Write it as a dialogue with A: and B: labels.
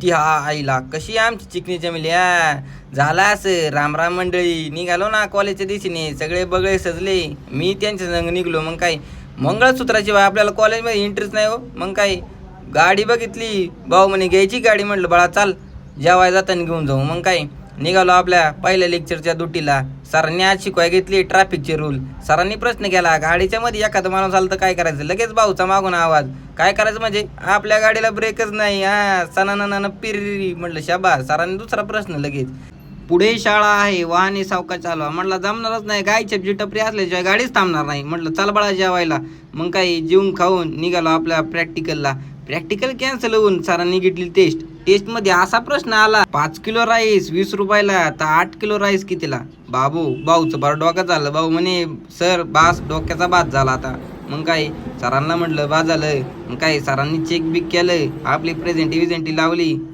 A: ती हा आईला कशी आमची चिकनी जमिली झाला असं रामराम मंडळी निघालो ना कॉलेजच्या दिशेने सगळे बगळे सजले मी त्यांच्या संग निघलो मग काय मंगळसूत्राची आपल्याला कॉलेजमध्ये इंटरेस्ट नाही हो मग काय गाडी बघितली भाऊ म्हणे घ्यायची गाडी म्हटलं बाळा चाल जेवाय जाताना घेऊन जाऊ मग काय निघालो आपल्या पहिल्या लेक्चरच्या दुटीला सरांनी आज शिकवाय घेतली ट्रॅफिकचे रूल सरांनी प्रश्न केला गाडीच्या मध्ये एखादं माणूस आलं तर काय करायचं लगेच भाऊचा मागून आवाज काय करायचं म्हणजे आपल्या गाडीला ब्रेकच नाही सणानं पिरी म्हटलं शाबा सरांनी दुसरा प्रश्न लगेच पुढे शाळा आहे वाहने सावकाश चालवा म्हटलं जमणारच नाही गायच्या टपरी असल्याशिवाय गाडीच थांबणार नाही म्हटलं चल बाळा जेवायला मग काही जेवून खाऊन निघालो आपल्या प्रॅक्टिकलला प्रॅक्टिकल कॅन्सल होऊन सरांनी घेतली टेस्ट मध्ये असा प्रश्न आला 5 किलो राईस 20 रुपयाला तर 8 किलो राईस कितीला भाऊचं बार डोक्यात झालं भाऊ म्हणे सर बास डोक्याचा बाद झाला आता मग काय सरांना म्हटलं बाद झालं मग काय सरांनी चेक बिक केलं आपली प्रेझेंटी विझेंटी लावली